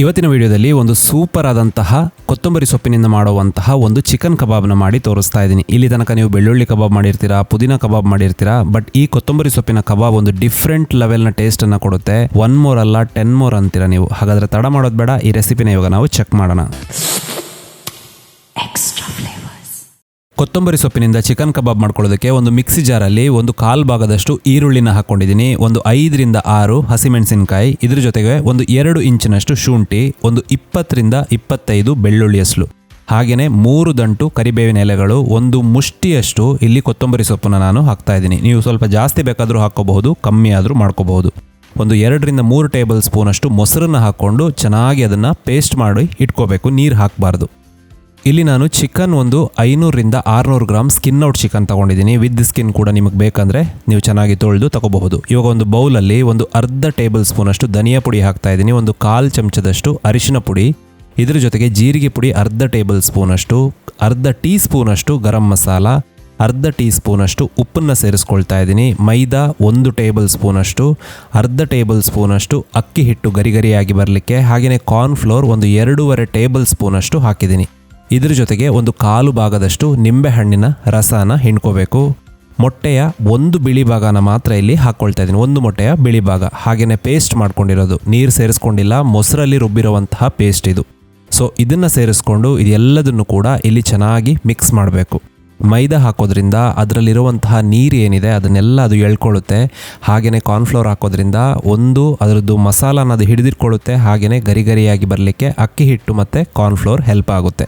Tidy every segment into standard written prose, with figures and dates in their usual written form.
ಇವತ್ತಿನ ವಿಡಿಯೋದಲ್ಲಿ ಒಂದು ಸೂಪರ್ ಆದಂತಹ ಕೊತ್ತಂಬರಿ ಸೊಪ್ಪಿನಿಂದ ಮಾಡುವಂತಹ ಒಂದು ಚಿಕನ್ ಕಬಾಬ್ನ ಮಾಡಿ ತೋರಿಸ್ತಾ ಇದ್ದೀನಿ. ಇಲ್ಲಿ ತನಕ ನೀವು ಬೆಳ್ಳುಳ್ಳಿ ಕಬಾಬ್ ಮಾಡಿರ್ತೀರಾ, ಪುದೀನ ಕಬಾಬ್ ಮಾಡಿರ್ತೀರಾ, ಬಟ್ ಈ ಕೊತ್ತಂಬರಿ ಸೊಪ್ಪಿನ ಕಬಾಬ್ ಒಂದು ಡಿಫ್ರೆಂಟ್ ಲೆವೆಲ್ನ ಟೇಸ್ಟ್ ಅನ್ನ ಕೊಡುತ್ತೆ. 1 more ಅಲ್ಲ 10 more ಅಂತೀರಾ ನೀವು. ಹಾಗಾದ್ರೆ ತಡ ಮಾಡೋದು ಬೇಡ, ಈ ರೆಸಿಪಿನ ಇವಾಗ ನಾವು ಚೆಕ್ ಮಾಡೋಣ. ಕೊತ್ತಂಬರಿ ಸೊಪ್ಪಿನಿಂದ ಚಿಕನ್ ಕಬಾಬ್ ಮಾಡ್ಕೊಳ್ಳೋದಕ್ಕೆ ಒಂದು ಮಿಕ್ಸಿ ಜಾರಲ್ಲಿ ಒಂದು 1/4 ಭಾಗದಷ್ಟು ಈರುಳ್ಳಿನ ಹಾಕೊಂಡಿದ್ದೀನಿ, ಒಂದು 5 ರಿಂದ 6 ಹಸಿಮೆಣಸಿನಕಾಯಿ, ಇದ್ರ ಜೊತೆಗೆ ಒಂದು 2 ಇಂಚಿನಷ್ಟು ಶುಂಠಿ, ಒಂದು 20 ರಿಂದ 25 ಬೆಳ್ಳುಳ್ಳಿ ಹೆಸಳು, ಹಾಗೆಯೇ 3 ದಂಟು ಕರಿಬೇವಿನ ಎಲೆಗಳು, ಒಂದು ಮುಷ್ಟಿಯಷ್ಟು ಇಲ್ಲಿ ಕೊತ್ತಂಬರಿ ಸೊಪ್ಪನ್ನು ನಾನು ಹಾಕ್ತಾ ಇದ್ದೀನಿ. ನೀವು ಸ್ವಲ್ಪ ಜಾಸ್ತಿ ಬೇಕಾದರೂ ಹಾಕೋಬಹುದು, ಕಮ್ಮಿ ಆದರೂ ಮಾಡ್ಕೋಬಹುದು. ಒಂದು 2 ರಿಂದ 3 ಟೇಬಲ್ ಸ್ಪೂನ್ ಅಷ್ಟು ಮೊಸರನ್ನ ಹಾಕ್ಕೊಂಡು ಚೆನ್ನಾಗಿ ಅದನ್ನು ಪೇಸ್ಟ್ ಮಾಡಿ ಇಟ್ಕೋಬೇಕು, ನೀರು ಹಾಕಬಾರ್ದು. ಇಲ್ಲಿ ನಾನು ಚಿಕನ್ ಒಂದು 500 ರಿಂದ 600 ಗ್ರಾಮ್ ಸ್ಕಿನ್ ಔಟ್ ಚಿಕನ್ ತಗೊಂಡಿದ್ದೀನಿ. ವಿತ್ ಸ್ಕಿನ್ ಕೂಡ ನಿಮಗೆ ಬೇಕಂದರೆ ನೀವು ಚೆನ್ನಾಗಿ ತೊಳೆದು ತಗೋಬಹುದು. ಇವಾಗ ಒಂದು ಬೌಲಲ್ಲಿ ಒಂದು ಅರ್ಧ ಟೇಬಲ್ ಸ್ಪೂನ್ ಅಷ್ಟು ಧನಿಯಾ ಪುಡಿ ಹಾಕ್ತಾ ಇದ್ದೀನಿ, ಒಂದು 1/4 ಚಮಚದಷ್ಟು ಅರಿಶಿನ ಪುಡಿ, ಇದ್ರ ಜೊತೆಗೆ ಜೀರಿಗೆ ಪುಡಿ ಅರ್ಧ ಟೇಬಲ್ ಸ್ಪೂನ್ ಅಷ್ಟು, ಅರ್ಧ ಟೀ ಸ್ಪೂನ್ ಅಷ್ಟು ಗರಂ ಮಸಾಲ, ಅರ್ಧ ಟೀ ಸ್ಪೂನ್ ಅಷ್ಟು ಉಪ್ಪನ್ನು ಸೇರಿಸ್ಕೊಳ್ತಾ ಇದ್ದೀನಿ, ಮೈದಾ 1 ಟೇಬಲ್ ಸ್ಪೂನ್ ಅಷ್ಟು, ಅರ್ಧ ಟೇಬಲ್ ಸ್ಪೂನ್ ಅಷ್ಟು ಅಕ್ಕಿ ಹಿಟ್ಟು ಗರಿಗರಿಯಾಗಿ ಬರಲಿಕ್ಕೆ, ಹಾಗೆಯೇ ಕಾರ್ನ್ಫ್ಲೋರ್ ಒಂದು 2.5 ಟೇಬಲ್ ಸ್ಪೂನ್ ಅಷ್ಟು ಹಾಕಿದ್ದೀನಿ. ಇದ್ರ ಜೊತೆಗೆ ಒಂದು 1/4 ಭಾಗದಷ್ಟು ನಿಂಬೆಹಣ್ಣಿನ ರಸನ ಹಿಂಡ್ಕೋಬೇಕು. ಮೊಟ್ಟೆಯ ಒಂದು ಬಿಳಿ ಭಾಗನ ಮಾತ್ರ ಇಲ್ಲಿ ಹಾಕ್ಕೊಳ್ತಾ ಇದ್ದೀನಿ, ಒಂದು ಮೊಟ್ಟೆಯ ಬಿಳಿ ಭಾಗ. ಹಾಗೆಯೇ ಪೇಸ್ಟ್ ಮಾಡ್ಕೊಂಡಿರೋದು, ನೀರು ಸೇರಿಸ್ಕೊಂಡಿಲ್ಲ, ಮೊಸರಲ್ಲಿ ರುಬ್ಬಿರುವಂತಹ ಪೇಸ್ಟ್ ಇದು. ಸೊ ಇದನ್ನು ಸೇರಿಸ್ಕೊಂಡು ಇದೆಲ್ಲದನ್ನು ಕೂಡ ಇಲ್ಲಿ ಚೆನ್ನಾಗಿ ಮಿಕ್ಸ್ ಮಾಡಬೇಕು. ಮೈದಾ ಹಾಕೋದ್ರಿಂದ ಅದರಲ್ಲಿರುವಂತಹ ನೀರು ಏನಿದೆ ಅದನ್ನೆಲ್ಲ ಅದು ಎಳ್ಕೊಳ್ಳುತ್ತೆ. ಹಾಗೆಯೇ ಕಾರ್ನ್ಫ್ಲೋರ್ ಹಾಕೋದ್ರಿಂದ ಒಂದು ಅದರದ್ದು ಮಸಾಲಾನ ಅದು ಹಿಡಿದಿಟ್ಕೊಳ್ಳುತ್ತೆ, ಹಾಗೆಯೇ ಗರಿಗರಿಯಾಗಿ ಬರಲಿಕ್ಕೆ ಅಕ್ಕಿ ಹಿಟ್ಟು ಮತ್ತು ಕಾರ್ನ್ಫ್ಲೋರ್ ಹೆಲ್ಪ್ ಆಗುತ್ತೆ.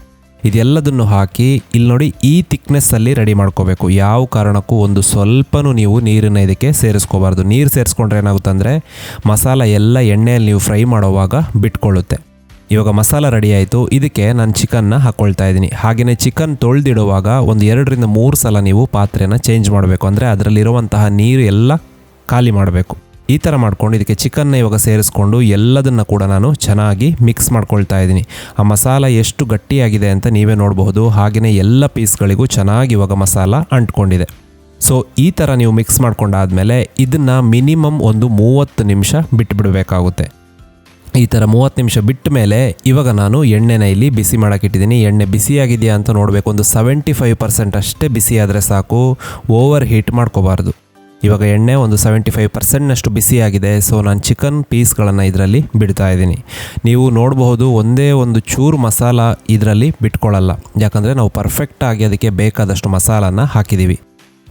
ಇದೆಲ್ಲದನ್ನು ಹಾಕಿ ಇಲ್ಲಿ ನೋಡಿ ಈ ಥಿಕ್ನೆಸ್ಸಲ್ಲಿ ರೆಡಿ ಮಾಡ್ಕೋಬೇಕು. ಯಾವ ಕಾರಣಕ್ಕೂ ಒಂದು ಸ್ವಲ್ಪನೂ ನೀವು ನೀರನ್ನು ಇದಕ್ಕೆ ಸೇರಿಸ್ಕೋಬಾರ್ದು. ನೀರು ಸೇರಿಸ್ಕೊಂಡ್ರೆ ಏನಾಗುತ್ತೆ ಅಂದರೆ ಮಸಾಲ ಎಲ್ಲ ಎಣ್ಣೆಯಲ್ಲಿ ನೀವು ಫ್ರೈ ಮಾಡೋವಾಗ ಬಿಟ್ಕೊಳ್ಳುತ್ತೆ. ಇವಾಗ ಮಸಾಲ ರೆಡಿ ಆಯಿತು. ಇದಕ್ಕೆ ನಾನು ಚಿಕನ್ನ ಹಾಕ್ಕೊಳ್ತಾ ಇದ್ದೀನಿ. ಹಾಗೆಯೇ ಚಿಕನ್ ತೊಳೆದಿಡುವಾಗ ಒಂದು 2 ರಿಂದ 3 ಸಲ ನೀವು ಪಾತ್ರೆನ ಚೇಂಜ್ ಮಾಡಬೇಕು, ಅಂದರೆ ಅದರಲ್ಲಿರುವಂತಹ ನೀರು ಎಲ್ಲ ಖಾಲಿ ಮಾಡಬೇಕು. ಈ ಥರ ಮಾಡ್ಕೊಂಡು ಇದಕ್ಕೆ ಚಿಕನ್ನ ಇವಾಗ ಸೇರಿಸ್ಕೊಂಡು ಎಲ್ಲದನ್ನು ಕೂಡ ನಾನು ಚೆನ್ನಾಗಿ ಮಿಕ್ಸ್ ಮಾಡ್ಕೊಳ್ತಾ ಇದ್ದೀನಿ. ಆ ಮಸಾಲ ಎಷ್ಟು ಗಟ್ಟಿಯಾಗಿದೆ ಅಂತ ನೀವೇ ನೋಡಬಹುದು. ಹಾಗೆಯೇ ಎಲ್ಲ ಪೀಸ್ಗಳಿಗೂ ಚೆನ್ನಾಗಿ ಇವಾಗ ಮಸಾಲ ಅಂಟ್ಕೊಂಡಿದೆ. ಸೊ ಈ ಥರ ನೀವು ಮಿಕ್ಸ್ ಮಾಡ್ಕೊಂಡಾದಮೇಲೆ ಇದನ್ನು ಮಿನಿಮಮ್ ಒಂದು 30 ನಿಮಿಷ ಬಿಟ್ಟುಬಿಡಬೇಕಾಗುತ್ತೆ. ಈ ಥರ 30 ನಿಮಿಷ ಬಿಟ್ಟ ಮೇಲೆ ಇವಾಗ ನಾನು ಎಣ್ಣೆನ ಇಲ್ಲಿ ಬಿಸಿ ಮಾಡೋಕ್ಕಿಟ್ಟಿದ್ದೀನಿ. ಎಣ್ಣೆ ಬಿಸಿಯಾಗಿದೆಯಾ ಅಂತ ನೋಡಬೇಕು. ಒಂದು 75% ಅಷ್ಟೇ ಬಿಸಿ ಆದರೆ ಸಾಕು, ಓವರ್ ಹೀಟ್ ಮಾಡ್ಕೋಬಾರ್ದು. ಇವಾಗ ಎಣ್ಣೆ ಒಂದು 75%ನಷ್ಟು ಬಿಸಿಯಾಗಿದೆ. ಸೊ ನಾನು ಚಿಕನ್ ಪೀಸ್ಗಳನ್ನು ಇದರಲ್ಲಿ ಬಿಡ್ತಾ ಇದ್ದೀನಿ. ನೀವು ನೋಡಬಹುದು ಒಂದೇ ಒಂದು ಚೂರು ಮಸಾಲ ಇದರಲ್ಲಿ ಬಿಟ್ಕೊಳ್ಳಲ್ಲ, ಯಾಕಂದರೆ ನಾವು ಪರ್ಫೆಕ್ಟಾಗಿ ಅದಕ್ಕೆ ಬೇಕಾದಷ್ಟು ಮಸಾಲನ ಹಾಕಿದ್ದೀವಿ.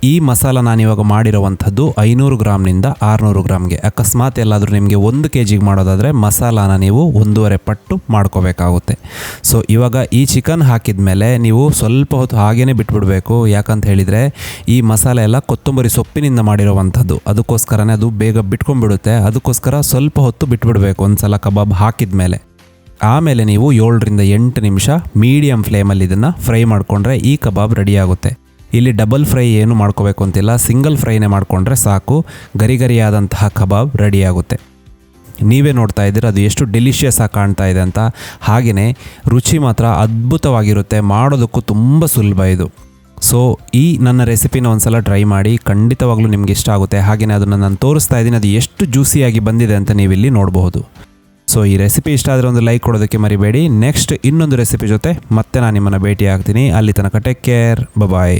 ಈ ಮಸಾಲ ನಾನಿವಾಗ ಮಾಡಿರುವಂಥದ್ದು 500 ಗ್ರಾಮ್ನಿಂದ 600 ಗ್ರಾಮ್ಗೆ. ಅಕಸ್ಮಾತ್ ಎಲ್ಲಾದರೂ ನಿಮಗೆ 1 kg ಮಾಡೋದಾದರೆ ಮಸಾಲಾನ ನೀವು 1.5 ಪಟ್ಟು ಮಾಡ್ಕೋಬೇಕಾಗುತ್ತೆ. ಸೊ ಇವಾಗ ಈ ಚಿಕನ್ ಹಾಕಿದ ಮೇಲೆ ನೀವು ಸ್ವಲ್ಪ ಹೊತ್ತು ಹಾಗೇ ಬಿಟ್ಬಿಡಬೇಕು. ಯಾಕಂತ ಹೇಳಿದರೆ ಈ ಮಸಾಲೆ ಎಲ್ಲ ಕೊತ್ತಂಬರಿ ಸೊಪ್ಪಿನಿಂದ ಮಾಡಿರುವಂಥದ್ದು, ಅದಕ್ಕೋಸ್ಕರನೇ ಅದು ಬೇಗ ಬಿಟ್ಕೊಂಡ್ಬಿಡುತ್ತೆ. ಅದಕ್ಕೋಸ್ಕರ ಸ್ವಲ್ಪ ಹೊತ್ತು ಬಿಟ್ಬಿಡಬೇಕು ಒಂದು ಸಲ ಕಬಾಬ್ ಹಾಕಿದ ಮೇಲೆ. ಆಮೇಲೆ ನೀವು 7 ರಿಂದ 8 ನಿಮಿಷ ಮೀಡಿಯಮ್ ಫ್ಲೇಮಲ್ಲಿ ಇದನ್ನು ಫ್ರೈ ಮಾಡಿಕೊಂಡ್ರೆ ಈ ಕಬಾಬ್ ರೆಡಿಯಾಗುತ್ತೆ. ಇಲ್ಲಿ ಡಬಲ್ ಫ್ರೈ ಏನು ಮಾಡ್ಕೋಬೇಕು ಅಂತಿಲ್ಲ, ಸಿಂಗಲ್ ಫ್ರೈನೇ ಮಾಡಿಕೊಂಡ್ರೆ ಸಾಕು, ಗರಿಗರಿಯಾದಂತಹ ಕಬಾಬ್ ರೆಡಿಯಾಗುತ್ತೆ. ನೀವೇ ನೋಡ್ತಾ ಇದ್ದೀರ ಅದು ಎಷ್ಟು ಡೆಲಿಷಿಯಸ್ ಆಗಿ ಕಾಣ್ತಾ ಇದೆ ಅಂತ. ಹಾಗೆಯೇ ರುಚಿ ಮಾತ್ರ ಅದ್ಭುತವಾಗಿರುತ್ತೆ, ಮಾಡೋದಕ್ಕೂ ತುಂಬ ಸುಲಭ ಇದು. ಸೊ ಈ ನನ್ನ ರೆಸಿಪಿನ ಒಂದ್ಸಲ ಟ್ರೈ ಮಾಡಿ, ಖಂಡಿತವಾಗ್ಲೂ ನಿಮ್ಗೆ ಇಷ್ಟ ಆಗುತ್ತೆ. ಹಾಗೆಯೇ ಅದನ್ನು ನಾನು ತೋರಿಸ್ತಾ ಇದ್ದೀನಿ, ಅದು ಎಷ್ಟು ಜ್ಯೂಸಿಯಾಗಿ ಬಂದಿದೆ ಅಂತ ನೀವಿಲ್ಲಿ ನೋಡಬಹುದು. ಸೊ ಈ ರೆಸಿಪಿ ಇಷ್ಟ ಆದರೆ ಒಂದು ಲೈಕ್ ಕೊಡೋದಕ್ಕೆ ಮರಿಬೇಡಿ. ನೆಕ್ಸ್ಟ್ ಇನ್ನೊಂದು ರೆಸಿಪಿ ಜೊತೆ ಮತ್ತೆ ನಾನು ನಿಮ್ಮನ್ನು ಭೇಟಿ ಆಗ್ತೀನಿ. ಅಲ್ಲಿ ತನಕ ಟೇಕ್ ಕೇರ್, ಬಾಯ್.